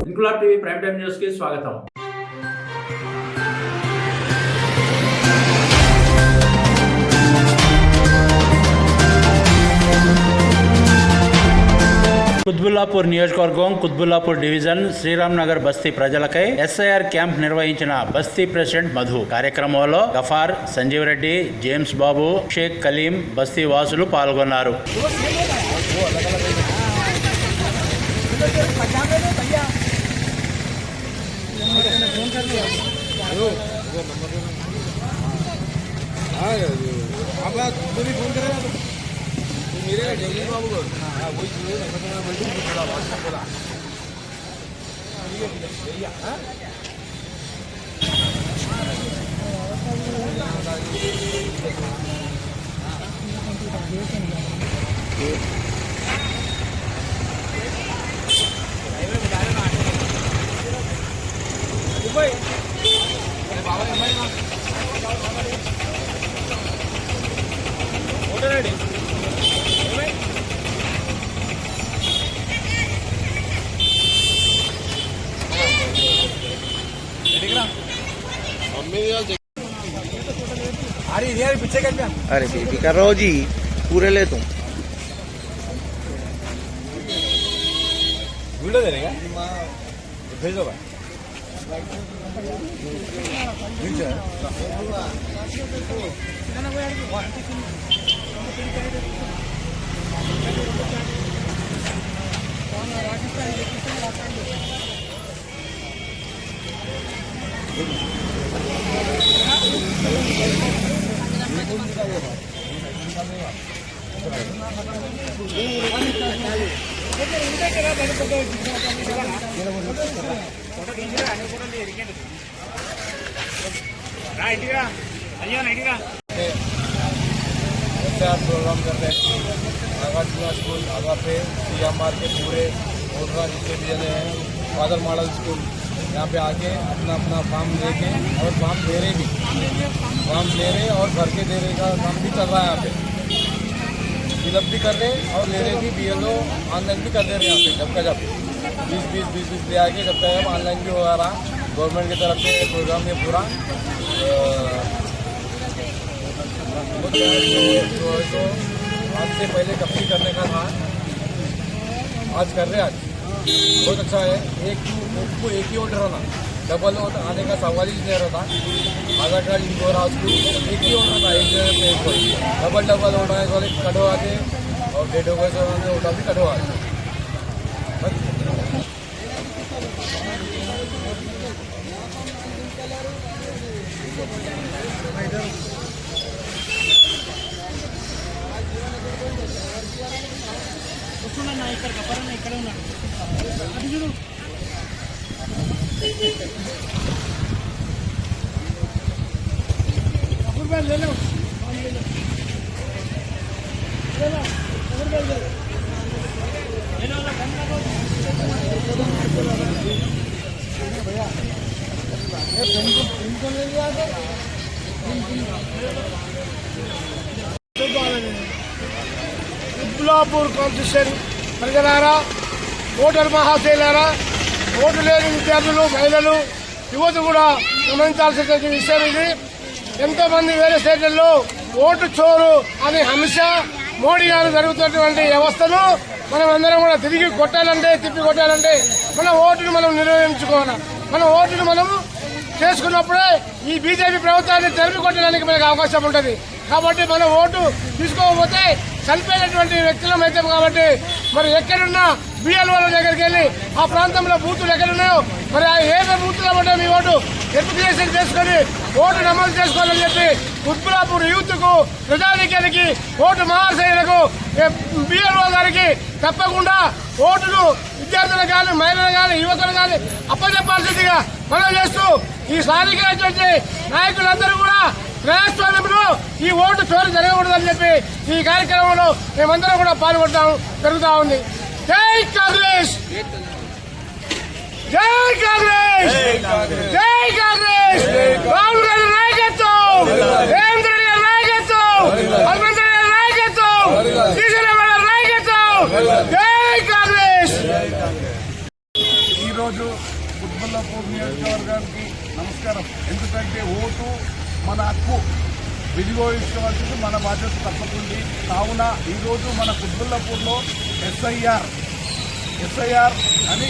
Inquilab TV prime time news కి స్వాగతం. కుత్బుల్లాపూర్ నియోజకవర్గం కుత్బుల్లాపూర్ డివిజన్ శ్రీరామ్ నగర్ బస్తీ ప్రజలకై ఎస్ఐఆర్ క్యాంప్ నిర్వహించిన బస్తీ ప్రెసిడెంట్ మధు. కార్యక్రమంలో గఫార్, సంజీవ్ రెడ్డి, జేమ్స్ బాబు, షేక్ కలీం బస్తీ వాసులు పాల్గొన్నారు. अरे बेबी कर रहा जी, पूरे ले तुम वीडियो दे देगा भेजो भाई प्रोग्राम कर रहे हैं नागार्जुना स्कूल आगा पे CMR के पूरे कोटरा जितने भी जने हैं फादर मॉडल स्कूल यहाँ पे आके अपना अपना फॉर्म लेके और फॉर्म दे रहे भी फॉर्म ले रहे और भर के दे रहे का काम भी चल रहा है यहाँ पे फिलअप भी कर रहे और ले रहे भी BLO ऑनलाइन भी कर दे रहे यहाँ पे जब का जब 20 ले आके जब तक ऑनलाइन भी हो रहा गवर्नमेंट की तरफ से प्रोग्राम ये पूरा तो आज से पहले कभी करने का था आज कर रहे आज बहुत अच्छा है। एक ही ऑर्डर होना डबल आने का सवाल ही नहीं रहता। आधार कार्ड इंदौर हाउस को एक ही ऑर्डर था एक जगह पे कोई डबल ऑर्डर है वाले कटवा के और डेट ऑफ बर्थ ऑर्डर भी कटवा के కుత్బుల్లాపూర్ కాన్స్టిట్యూషన్ ప్రజలారా, ఓటర్ మహాశైలారా, ఓటు లేని విద్యార్థులు, మహిళలు, యువత కూడా గమనించాల్సినటువంటి విషయం ఇది. ఎంతో మంది వేరే స్టేట్లలో ఓటు చోరు అనే అంశ మోడీ గారు జరుగుతున్నటువంటి వ్యవస్థను మనం అందరం కూడా తిరిగి కొట్టాలంటే, తిప్పి కొట్టాలంటే మన ఓటును మనం నిర్వహించుకోవాలి. మన ఓటును మనం చేసుకున్నప్పుడే ఈ బీజేపీ ప్రభుత్వాన్ని తెరిపి కొట్టడానికి మనకు అవకాశం ఉంటుంది. కాబట్టి మన ఓటు తీసుకోకపోతే చనిపోయినటువంటి వ్యక్తులం అవుతాం. కాబట్టి మరి ఎక్కడున్నా BLO దగ్గరికి వెళ్ళి ఆ ప్రాంతంలో బూతులు ఎక్కడున్నాయో మరి ఏ బూతులు పడ్డా మీ ఓటు వెరిఫికేషన్ చేసుకుని ఓటు నమోదు చేసుకోవాలని చెప్పి కుత్బుల్లాపూర్ యూత్ కు, ప్రజానీకానికి, ఓటు మహాశైలకు, BLO గారికి తప్పకుండా ఓటును విద్యార్థులకు కానీ, మహిళలు కానీ, యువకులు కానీ అప్పచెప్పాల్సిందిగా మనం చేస్తూ ఈ స్థానికమైనటువంటి నాయకులందరూ కూడా ప్రజాస్వామ్యంలో ఈ ఓటు చోరు జరగకూడదని చెప్పి ఈ కార్యక్రమంలో మేమందరం కూడా పాల్గొనడం జరుగుతూ ఉంది. జై కాంగ్రెస్, జై కాంగ్రెస్, జై కుత్బుల్లాపూర్ నియోజకవర్గానికి నమస్కారం. ఎందుకంటే ఓటు మన హక్కు, వినియోగించవలసింది మన బాధ్యత తప్పకుండా. కావున ఈరోజు మన కుత్బుల్లాపూర్లో ఎస్ఐఆర్ అని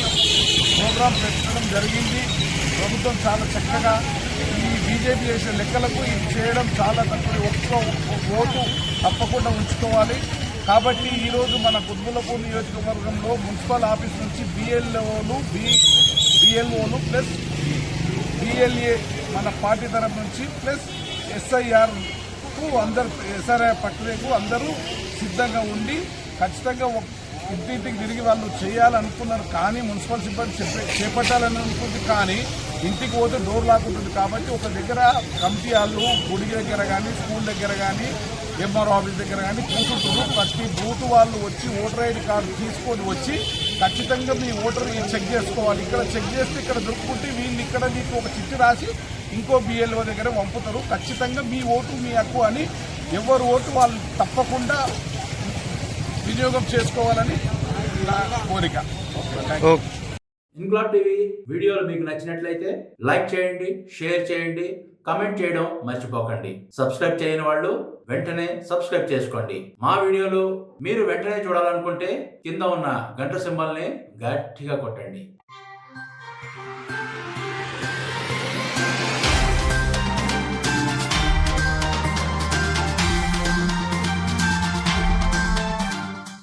ప్రోగ్రాం పెట్టడం జరిగింది. ప్రభుత్వం చాలా చక్కగా ఈ బీజేపీ చేసిన లెక్కలకు ఇది చేయడం చాలా తక్కువ. ఒక్క ఓటు తప్పకుండా ఉంచుకోవాలి. కాబట్టి ఈరోజు మన కుత్బుల్లాపూర్ నియోజకవర్గంలో మున్సిపల్ ఆఫీస్ నుంచి బిఎల్ఓలు ప్లస్ బిఎల్ఏ మన పార్టీ తరఫు నుంచి ప్లస్ ఎస్ఐఆర్కు ప్రక్రియకు అందరూ సిద్ధంగా ఉండి ఖచ్చితంగా ఇంటింటికి తిరిగి వాళ్ళు చేయాలనుకున్నారు. కానీ మున్సిపల్ సిబ్బంది చేపట్టాలని అనుకుంది, కానీ ఇంటికి పోతే డోర్ లాక్ ఉంటుంది. కాబట్టి ఒక దగ్గర కమిటీ వాళ్ళు గుడి దగ్గర కానీ స్కూల్ దగ్గర కానీ ఎంఆర్ఓ ఆఫీస్ దగ్గర కానీ కూర్చుంటున్నారు. ప్రతి బూత్ వాళ్ళు వచ్చి ఓటర్ ఐడి కార్డు తీసుకొని వచ్చి ఖచ్చితంగా మీ ఓటర్ చెక్ చేసుకోవాలి. ఇక్కడ చెక్ చేస్తే ఇక్కడ దొరుకుతుంటే వీళ్ళు ఇక్కడ మీకు ఒక చిట్టి రాసి ఇంకో బిఎల్ఓ దగ్గర పంపుతారు. ఖచ్చితంగా మీ ఓటు మీ హక్కు అని ఎవరు ఓటు వాళ్ళు తప్పకుండా వినియోగం చేసుకోవాలని నా కోరిక. ఇన్క్లాబ్ టీవీ వీడియోలు మీకు నచ్చినట్లయితే లైక్ చేయండి, షేర్ చేయండి, కమెంట్ చేయడం మర్చిపోకండి. సబ్స్క్రైబ్ చేయని వాళ్ళు వెంటనే సబ్స్క్రైబ్ చేసుకోండి. మా వీడియోలు మీరు వెంటనే చూడాలనుకుంటే కింద ఉన్న గంట సింబల్ని గట్టిగా కొట్టండి.